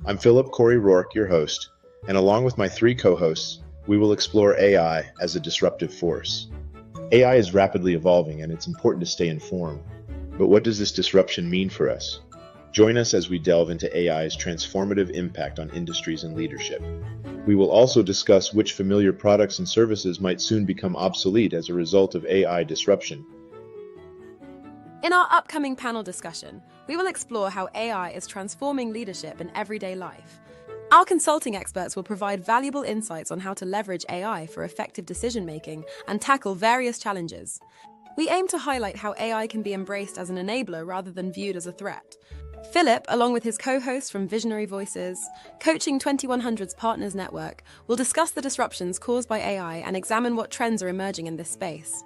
I'm Phillip Corey Rourke, your host, and along with my three co-hosts, we will explore AI as a disruptive force. AI is rapidly evolving and it's important to stay informed. But what does this disruption mean for us? Join us as we delve into AI's transformative impact on industries and leadership. We will also discuss which familiar products and services might soon become obsolete as a result of AI disruption. In our upcoming panel discussion, we will explore how AI is transforming leadership in everyday life. Our consulting experts will provide valuable insights on how to leverage AI for effective decision-making and tackle various challenges. We aim to highlight how AI can be embraced as an enabler rather than viewed as a threat. Phillip, along with his co-hosts from Visionary Voices, Coaching 2100's Partners Network, will discuss the disruptions caused by AI and examine what trends are emerging in this space.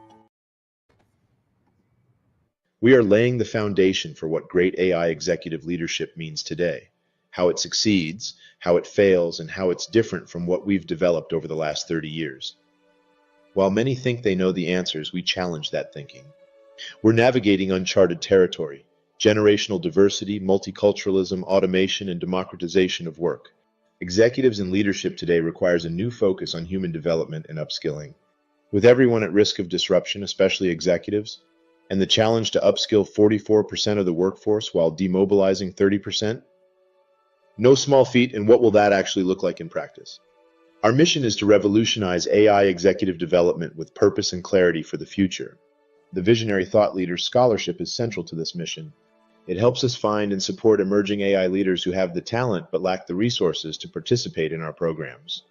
We are laying the foundation for what great AI executive leadership means today, how it succeeds, how it fails, and how it's different from what we've developed over the last 30 years. While many think they know the answers, we challenge that thinking. We're navigating uncharted territory: generational diversity, multiculturalism, automation, and democratization of work. Executives in leadership today requires a new focus on human development and upskilling. With everyone at risk of disruption, especially executives, and the challenge to upskill 44% of the workforce while demobilizing 30%? No small feat, and what will that actually look like in practice? Our mission is to revolutionize AI executive development with purpose and clarity for the future. The Visionary Thought Leaders Scholarship is central to this mission. It helps us find and support emerging AI leaders who have the talent but lack the resources to participate in our programs.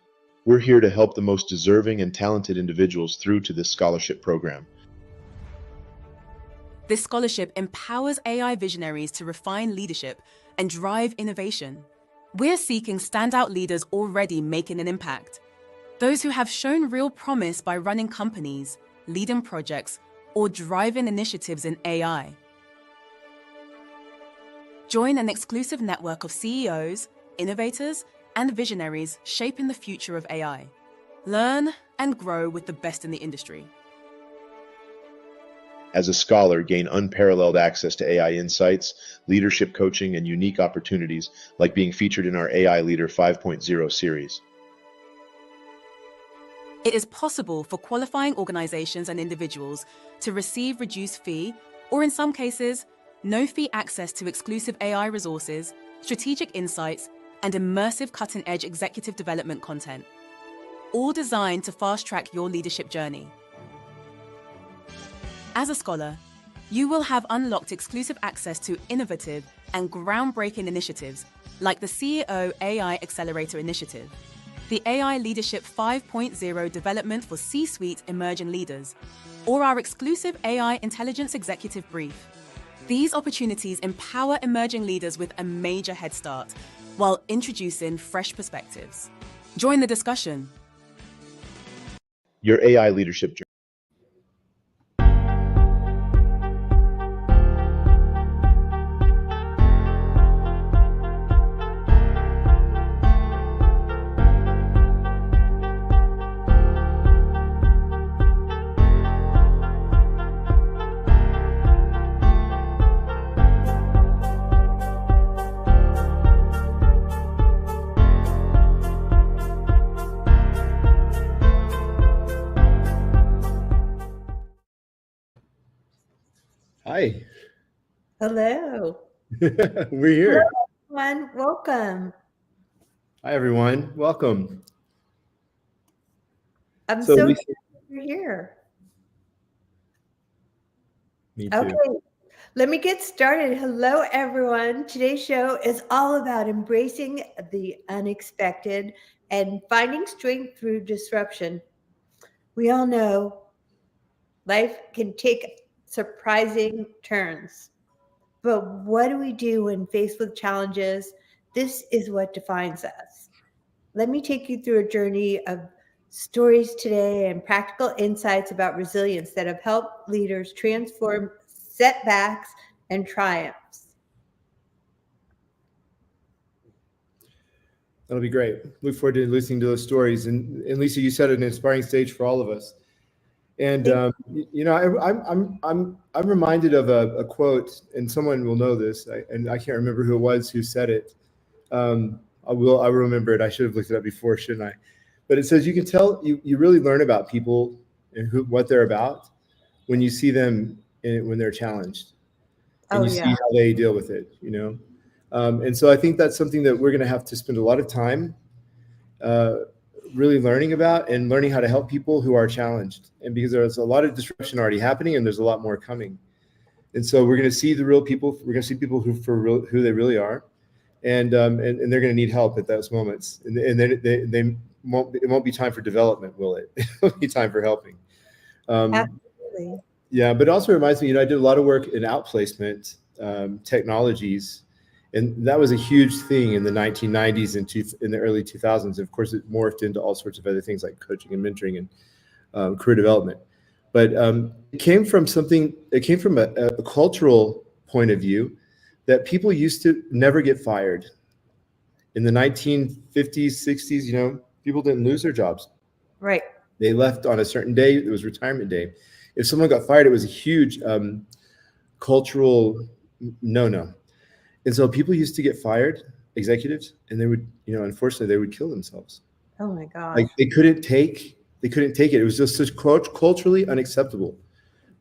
We're here to help the most deserving and talented individuals through to this scholarship program. This scholarship empowers AI visionaries to refine leadership and drive innovation. We're seeking standout leaders already making an impact. Those who have shown real promise by running companies, leading projects, or driving initiatives in AI. Join an exclusive network of CEOs, innovators, and visionaries shaping the future of AI. Learn and grow with the best in the industry. As a scholar, gain unparalleled access to AI insights, leadership coaching, and unique opportunities like being featured in our AI Leader 5.0 series. It is possible for qualifying organizations and individuals to receive reduced fee, or in some cases, no fee access to exclusive AI resources, strategic insights, and immersive cutting-edge executive development content, all designed to fast-track your leadership journey. As a scholar, you will have unlocked exclusive access to innovative and groundbreaking initiatives like the CEO AI Accelerator Initiative, the AI Leadership 5.0 Development for C-Suite Emerging Leaders, or our exclusive AI Intelligence Executive Brief. These opportunities empower emerging leaders with a major head start while introducing fresh perspectives. Join the discussion. Your AI leadership journey. Hi. Hello. We're here. Hello, everyone. Welcome. Hi, everyone. Welcome. I'm So, so Lisa, glad you're here. me too. Okay, let me get started. Hello, everyone. Today's show is all about embracing the unexpected and finding strength through disruption. We all know life can take surprising turns, but what do we do when faced with challenges? This is what defines us. Let me take you through a journey of stories today and practical insights about resilience that have helped leaders transform setbacks and triumphs. That'll be great. Look forward to listening to those stories. And Lisa, you set an inspiring stage for all of us. And I'm reminded of a quote, and someone will know this, and I can't remember who it was who said it. I remember it. I should have looked it up before, shouldn't I? But it says you can tell you really learn about people and what they're about when you see them when they're challenged, and Oh you yeah. see how they deal with it. And so I think that's something that we're going to have to spend a lot of time uh, really learning about and learning how to help people who are challenged. And because there's a lot of disruption already happening, and there's a lot more coming. And so we're going to see the real people. We're going to see people who they really are, and they're going to need help at those moments. And then they won't. It won't be time for development, will it? It'll be time for helping. Absolutely. Yeah, but it also reminds me. I did a lot of work in outplacement technologies, and that was a huge thing in the 1990s and in the early 2000s. Of course, it morphed into all sorts of other things like coaching and mentoring and career development. But it came from something. It came from a cultural point of view that people used to never get fired. In the 1950s, 60s, people didn't lose their jobs. Right. They left on a certain day. It was retirement day. If someone got fired, it was a huge cultural no. And so people used to get fired, executives, and they would, unfortunately, they would kill themselves. Oh my God. Like they couldn't take it. It was just such culturally unacceptable.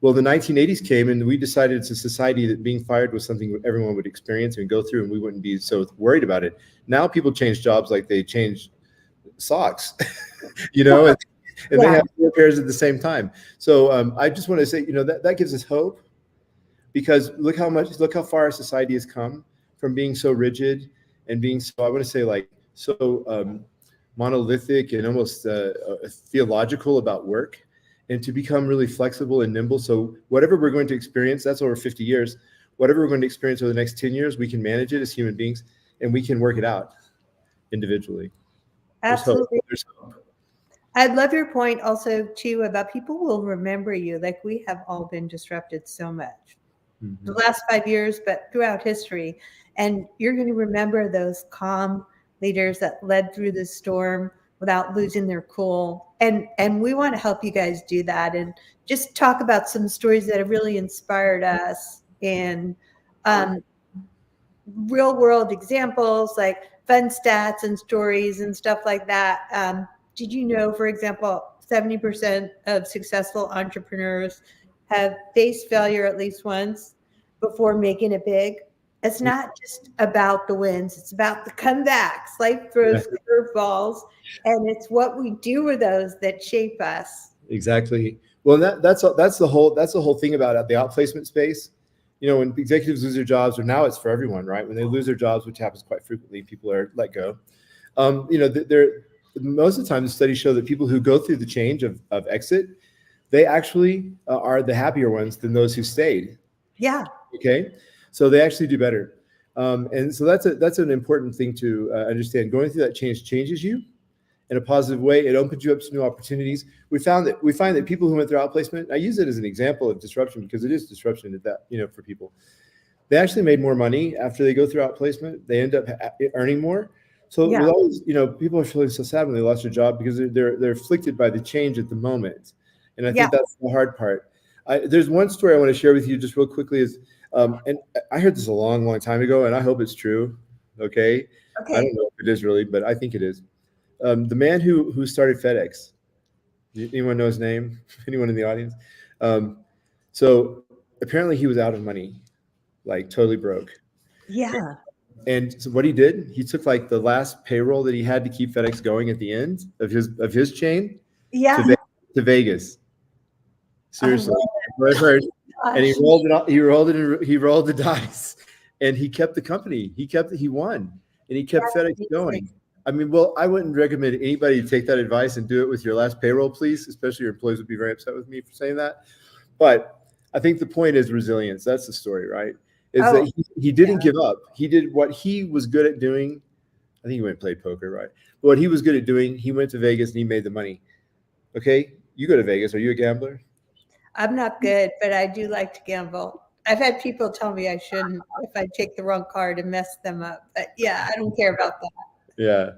Well, the 1980s came, and we decided it's a society that being fired was something everyone would experience and go through, and we wouldn't be so worried about it. Now people change jobs like they change socks, and they have 4 pairs at the same time. So I just want to say, that gives us hope, because look how far our society has come from being so rigid and being so, I want to say, like so monolithic and almost theological about work, and to become really flexible and nimble. So whatever we're going to experience, that's over 50 years, whatever we're going to experience over the next 10 years, we can manage it as human beings, and we can work it out individually. Absolutely. There's hope. I love your point also too about people will remember you. Like, we have all been disrupted so much the last 5 years, but throughout history. And you're going to remember those calm leaders that led through the storm without losing their cool. And we want to help you guys do that, and just talk about some stories that have really inspired us, and real world examples, like fun stats and stories and stuff like that. Did you know, for example, 70% of successful entrepreneurs have faced failure at least once before making it big? It's not just about the wins, it's about the comebacks. Life throws curveballs, and it's what we do with those that shape us. Exactly. Well, that's the whole thing about the outplacement space. When executives lose their jobs, or now it's for everyone, right? When they lose their jobs, which happens quite frequently, people are let go. Most of the time, the studies show that people who go through the change of exit, they actually are the happier ones than those who stayed. Yeah. Okay. So they actually do better. And so that's an important thing to understand. Going through that change changes you in a positive way. It opens you up to new opportunities. We find that people who went through outplacement, I use it as an example of disruption because it is disruption at that, for people. They actually made more money after they go through outplacement. They end up earning more. So with always, people are feeling so sad when they lost their job because they're afflicted by the change at the moment. And I think that's the hard part. There's one story I want to share with you just real quickly and I heard this a long, long time ago, and I hope it's true. Okay. I don't know if it is really, but I think it is. The man who started FedEx. Anyone know his name? Anyone in the audience? So apparently he was out of money, like totally broke. Yeah. And so what he did, he took like the last payroll that he had to keep FedEx going at the end of his chain to Vegas. Seriously, I heard. And he rolled the dice, and he kept the company. He won, and he kept FedEx going. I mean, well, I wouldn't recommend anybody to take that advice and do it with your last payroll, please. Especially your employees would be very upset with me for saying that. But I think the point is resilience. That's the story, right? That he didn't give up. He did what he was good at doing. I think he went and played poker, right? But what he was good at doing, he went to Vegas and he made the money. Okay, you go to Vegas. Are you a gambler? I'm not good, but I do like to gamble. I've had people tell me I shouldn't if I take the wrong card and mess them up. But yeah, I don't care about that. Yeah.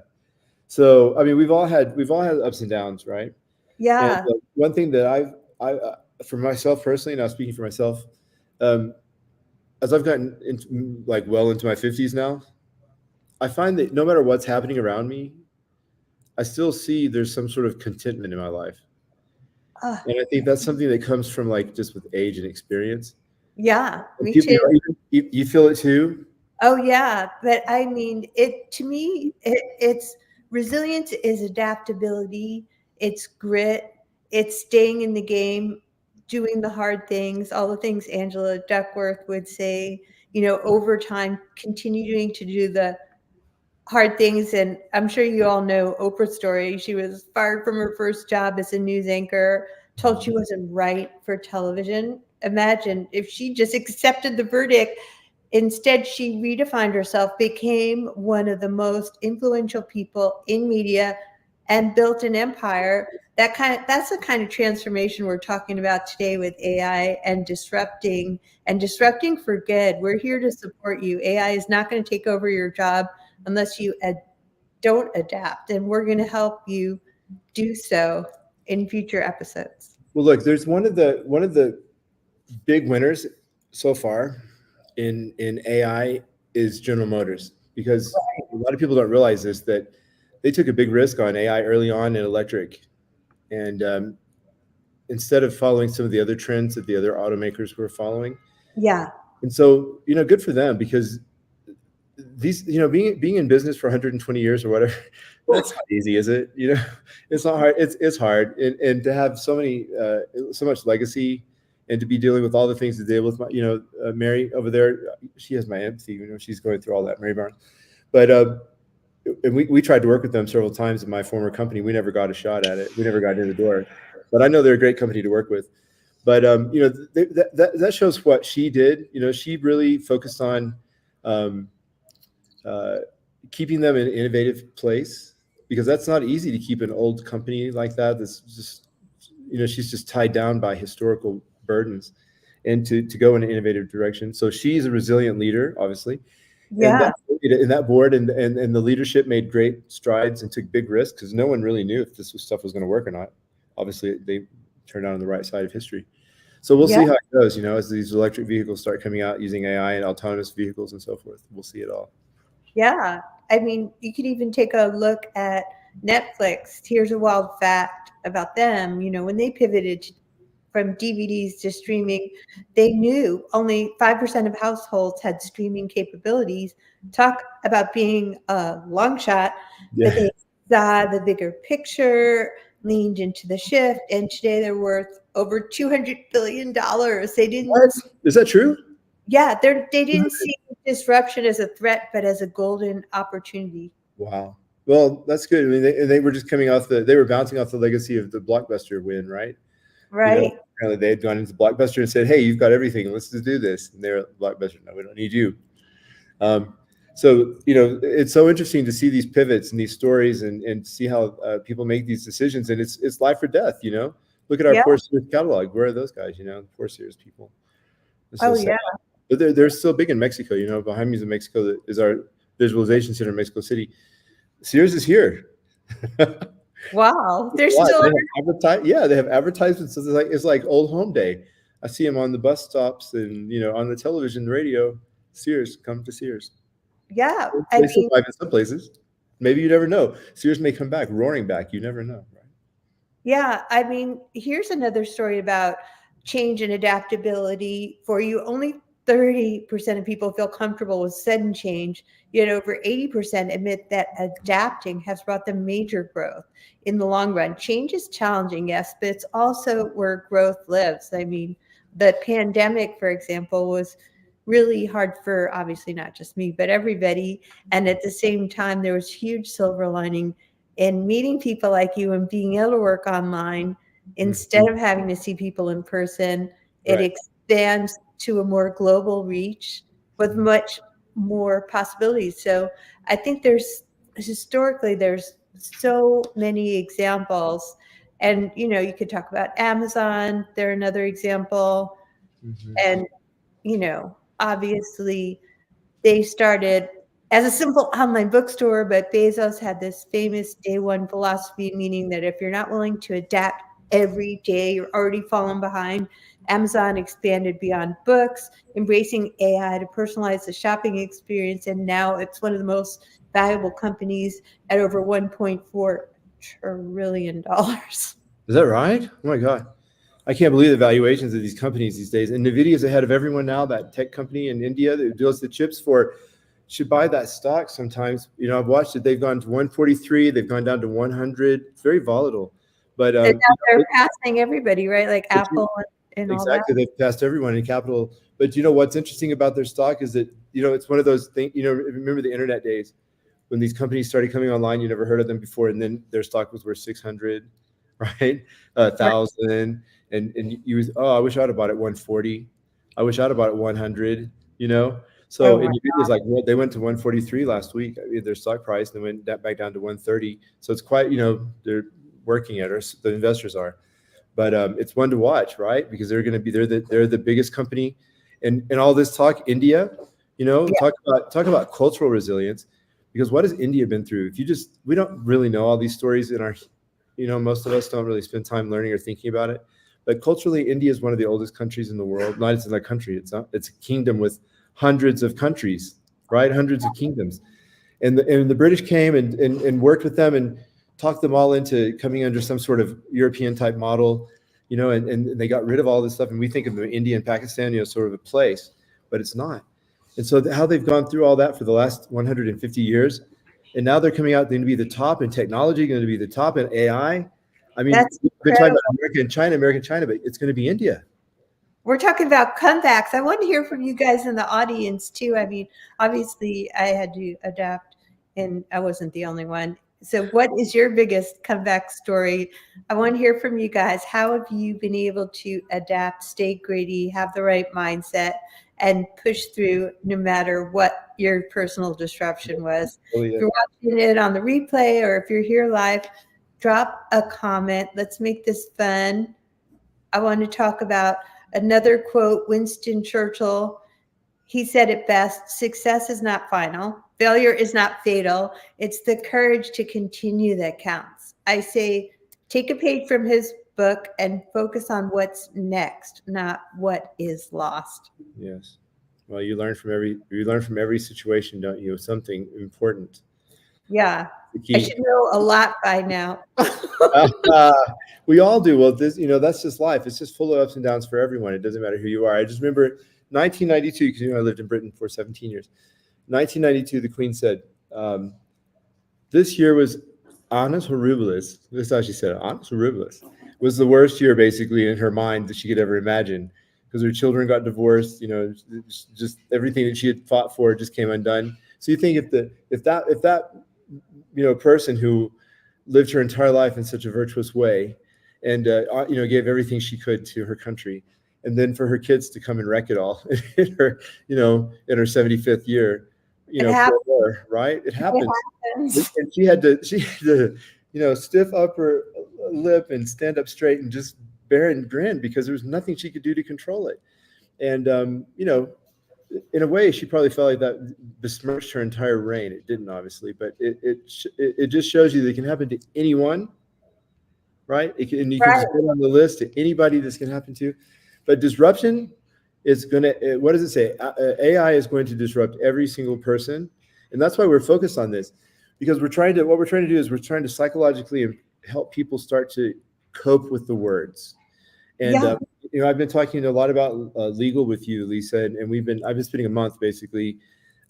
So I mean, we've all had ups and downs, right? Yeah. And one thing that I for myself personally, now speaking for myself, as I've gotten into well into my 50s now, I find that no matter what's happening around me, I still see there's some sort of contentment in my life. Uh, And I think that's something that comes from like just with age and experience. yeah, And me people, too. you feel it too. Oh yeah, but I mean, it to me, it's resilience is adaptability, it's grit, it's staying in the game, doing the hard things, all the things Angela Duckworth would say. Over time, continuing to do the hard things. And I'm sure you all know Oprah's story. She was fired from her first job as a news anchor, told she wasn't right for television. Imagine if she just accepted the verdict. Instead, she redefined herself, became one of the most influential people in media, and built an empire. That's the kind of transformation we're talking about today with AI and disrupting for good. We're here to support you. AI is not going to take over your job unless you don't adapt, and we're going to help you do so in future episodes. Well, look, there's one of the big winners so far in AI is General Motors, because a lot of people don't realize this, that they took a big risk on AI early on in electric, and instead of following some of the other trends that the other automakers were following. Yeah. And so, good for them, because these, being in business for 120 years or whatever, that's not easy, is it? It's not hard. It's hard, and to have so much legacy, and to be dealing with all the things to deal with. Mary over there, she has my empathy. She's going through all that, Mary Barnes. But and we tried to work with them several times in my former company. We never got a shot at it. We never got in the door. But I know they're a great company to work with. But that shows what she did. She really focused on uh, keeping them in an innovative place, because that's not easy to keep an old company like that. That's just, she's just tied down by historical burdens, and to go in an innovative direction. So she's a resilient leader, obviously. And Yeah. that board and the leadership made great strides and took big risks, because no one really knew if stuff was going to work or not. Obviously, they turned out on the right side of history. So we'll Yeah. see how it goes, as these electric vehicles start coming out using AI and autonomous vehicles and so forth. We'll see it all. Yeah. I mean, you could even take a look at Netflix. Here's a wild fact about them. When they pivoted from DVDs to streaming, they knew only 5% of households had streaming capabilities. Talk about being a long shot, but Yeah. they saw the bigger picture, leaned into the shift, and today they're worth over $200 billion. They What? didn't Is that true? Yeah, they didn't see disruption as a threat, but as a golden opportunity. Wow. Well, that's good. I mean, they were just coming off they were bouncing off the legacy of the Blockbuster win, right? Right. Apparently they had gone into Blockbuster and said, "Hey, you've got everything. Let's just do this." And they're Blockbuster, "No, we don't need you." Um, so it's so interesting to see these pivots and these stories, and see how people make these decisions, and it's life or death. Look at our Yeah. poor Sears catalog. Where are those guys? Poor Sears people. It's so Oh, sad. yeah. But they're still big in Mexico. Behind me is in Mexico. Is our visualization center in Mexico City. Sears is here. Wow. They're Why? still They have advertisements. So it's like old home day. I see them on the bus stops and on the television, radio. Sears, come to Sears. Yeah. I They mean, survive in some places. Maybe you never know. Sears may come back, roaring back. You never know, right? yeah. I mean, here's another story about change and adaptability for you. Only 30% of people feel comfortable with sudden change, yet over 80% admit that adapting has brought them major growth in the long run. Change is challenging, yes, but it's also where growth lives. I mean, the pandemic, for example, was really hard for obviously not just me, but everybody. And at the same time, there was huge silver lining in meeting people like you and being able to work online instead of having to see people in person. It Right. expands to a more global reach with much more possibilities. So I think there's so many examples. And you could talk about Amazon, they're another example. Mhm. And obviously they started as a simple online bookstore, but Bezos had this famous day one philosophy, meaning that if you're not willing to adapt every day, you're already falling behind. Amazon expanded beyond books, embracing AI to personalize the shopping experience. And now it's one of the most valuable companies at over $1.4 trillion. Is that right? Oh my God. I can't believe the valuations of these companies these days. And NVIDIA's ahead of everyone now. That tech company in India that deals the chips for should buy that stock sometimes. You know, I've watched it. They've gone to 143. They've gone down to 100. It's very volatile. But And now they're passing everybody, right? Like Apple and all that. exactly, they've passed everyone in capital. But you know what's interesting about their stock is that, you know, it's one of those things, you know, remember the internet days when these companies started coming online, you never heard of them before, and then their stock was worth 600, right? 1,000. And you was, oh, I wish I'd have bought it 140. I wish I'd have bought it 100, you know? So NVIDIA's like, well, they went to 143 last week, their stock price, and then went back down to 130. So it's quite, you know, they're working at, or the investors are. But it's one to watch, right? Because they're going to be, they're the biggest company. And all this talk, India, you know, talk about cultural resilience. Because what has India been through? We don't really know all these stories in our, you know, most of us don't really spend time learning or thinking about it. But culturally, India is one of the oldest countries in the world. Not it's a country, it's a kingdom with hundreds of countries, right? Hundreds of kingdoms. And the British came and worked with them and talked them all into coming under some sort of European type model, you know, and they got rid of all this stuff. And we think of India and Pakistan, you know, sort of a place, but it's not. And so how they've gone through all that for the last 150 years, and now they're coming out, they're going to be the top in technology, going to be the top in AI. I mean, we've been talking about America and China, but it's going to be India. We're talking about comebacks. I want to hear from you guys in the audience too. I mean, obviously I had to adapt and I wasn't the only one. So what is your biggest comeback story? I want to hear from you guys. How have you been able to adapt, stay gritty, have the right mindset, and push through no matter what your personal disruption was? If you're watching it on the replay or if you're here live, drop a comment. Let's make this fun. I want to talk about another quote, Winston Churchill. He said it best: success is not final. Failure is not fatal. It's the courage to continue that counts. I say, take a page from his book and focus on what's next, not what is lost. Yes. Well, you learn from every situation, don't you? Something important. Yeah. I should know a lot by now. We all do. Well, this, you know, that's just life. It's just full of ups and downs for everyone. It doesn't matter who you are. I just remember 1992, because, you know, I lived in Britain for 17 years. 1992, the Queen said, this year was annus horribilis. This is how she said it. Annus horribilis was the worst year, basically, in her mind that she could ever imagine, because her children got divorced. You know, just everything that she had fought for just came undone. So you think if that you know, person who lived her entire life in such a virtuous way, and you know, gave everything she could to her country, and then for her kids to come and wreck it all in her, you know, in her 75th year, you know, right? It happens. And she had to, you know, stiff up her lip and stand up straight and just bear and grin, because there was nothing she could do to control it. And you know, in a way, she probably felt like that besmirched her entire reign. It didn't, obviously, but it just shows you that it can happen to anyone, right? And you can just put on the list to anybody this can happen to. But disruption is going to, what does it say? AI is going to disrupt every single person. And that's why we're focused on this, because what we're trying to do is we're trying to psychologically help people start to cope with the words. And, you know, I've been talking a lot about legal with you, Lisa, and I've been spending a month basically.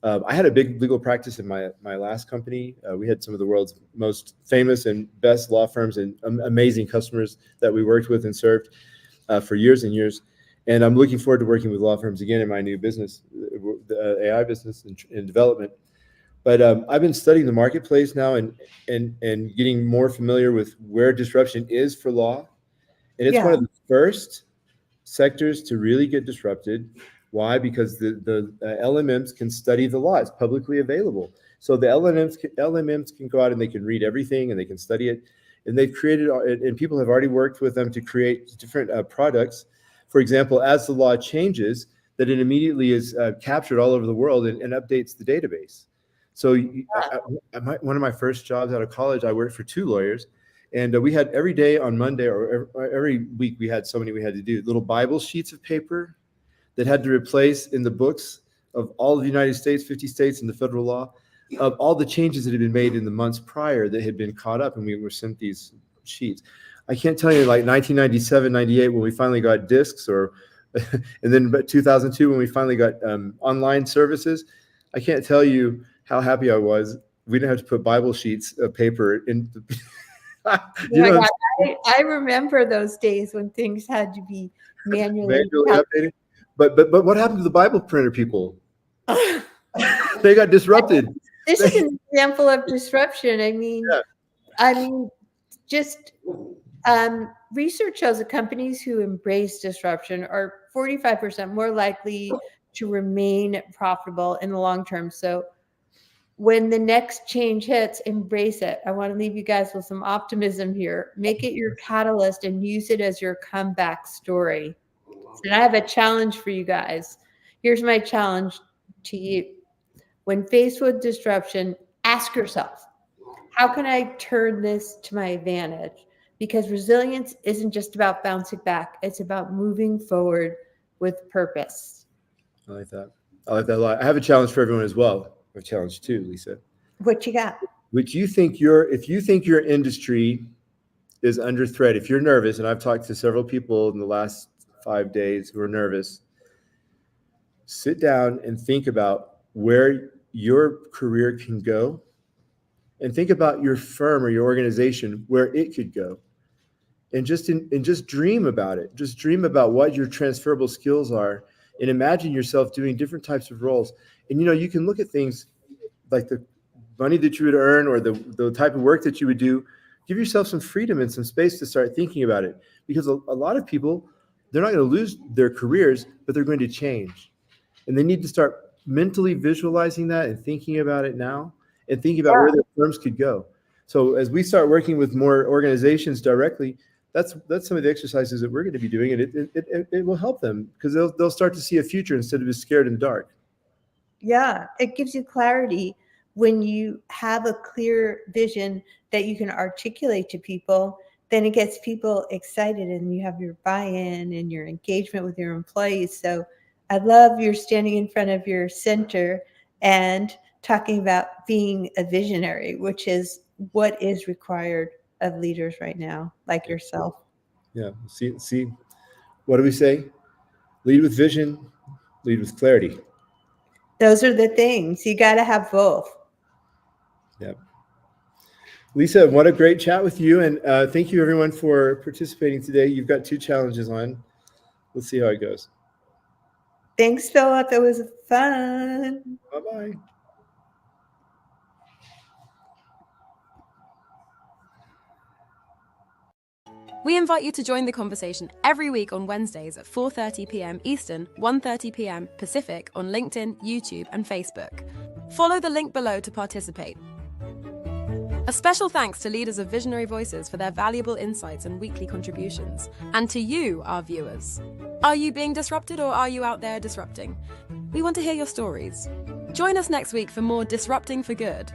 I had a big legal practice in my last company. We had some of the world's most famous and best law firms and amazing customers that we worked with and served for years and years. And I'm looking forward to working with law firms again in my new business, the AI business and development. But I've been studying the marketplace now and getting more familiar with where disruption is for law. And it's one of the first sectors to really get disrupted. Why? Because the LLMs can study the law. It's publicly available. So the LLMs can go out and they can read everything and they can study it. And they've created, and people have already worked with them to create different products. For example, as the law changes, that it immediately is captured all over the world and updates the database. So one of my first jobs out of college, I worked for 2 lawyers. And we had every day on Monday or every week, we had so many we had to do, little Bible sheets of paper that had to replace in the books of all of the United States, 50 states, and the federal law. of all the changes that had been made in the months prior that had been caught up, and we were sent these sheets. I can't tell you, like 1997, 98, when we finally got discs, or and then 2002 when we finally got online services. I can't tell you how happy I was. We didn't have to put Bible sheets of paper in. You know, I remember those days when things had to be manually updated. But what happened to the Bible printer people? They got disrupted. This is an example of disruption. Just research shows that companies who embrace disruption are 45% more likely to remain profitable in the long term. So when the next change hits, embrace it. I want to leave you guys with some optimism here. Make it your catalyst and use it as your comeback story. And I have a challenge for you guys. Here's my challenge to you. When faced with disruption, ask yourself, how can I turn this to my advantage? Because resilience isn't just about bouncing back. It's about moving forward with purpose. I like that. I like that a lot. I have a challenge for everyone as well. A challenge too, Lisa. What you got? If you think your industry is under threat, if you're nervous, and I've talked to several people in the last 5 days who are nervous, sit down and think about where your career can go, and think about your firm or your organization, where it could go. And just dream about it. Just dream about what your transferable skills are, and imagine yourself doing different types of roles. And you can look at things like the money that you would earn, or the type of work that you would do. Give yourself some freedom and some space to start thinking about it, because a lot of people, they're not going to lose their careers, but they're going to change, and they need to start mentally visualizing that and thinking about it now, and thinking about where their firms could go. So as we start working with more organizations directly, that's some of the exercises that we're going to be doing, and it will help them, because they'll start to see a future instead of being scared in the dark. Yeah, it gives you clarity when you have a clear vision that you can articulate to people. Then it gets people excited, and you have your buy-in and your engagement with your employees. So I love you're standing in front of your center and talking about being a visionary, which is what is required of leaders right now, like yourself. Yeah. See, what do we say? Lead with vision, lead with clarity. Those are the things. You got to have both. Yeah. Lisa, what a great chat with you. And thank you, everyone, for participating today. You've got 2 challenges on. Let's see how it goes. Thanks, Phillip. It was fun. Bye-bye. We invite you to join the conversation every week on Wednesdays at 4:30 p.m. Eastern, 1:30 p.m. Pacific on LinkedIn, YouTube, and Facebook. Follow the link below to participate. A special thanks to Leaders of Visionary Voices for their valuable insights and weekly contributions. And to you, our viewers. Are you being disrupted, or are you out there disrupting? We want to hear your stories. Join us next week for more Disrupting for Good.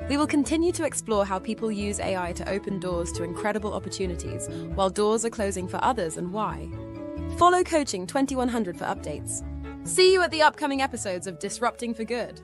We will continue to explore how people use AI to open doors to incredible opportunities, while doors are closing for others, and why. Follow Coaching 2100 for updates. See you at the upcoming episodes of Disrupting for Good.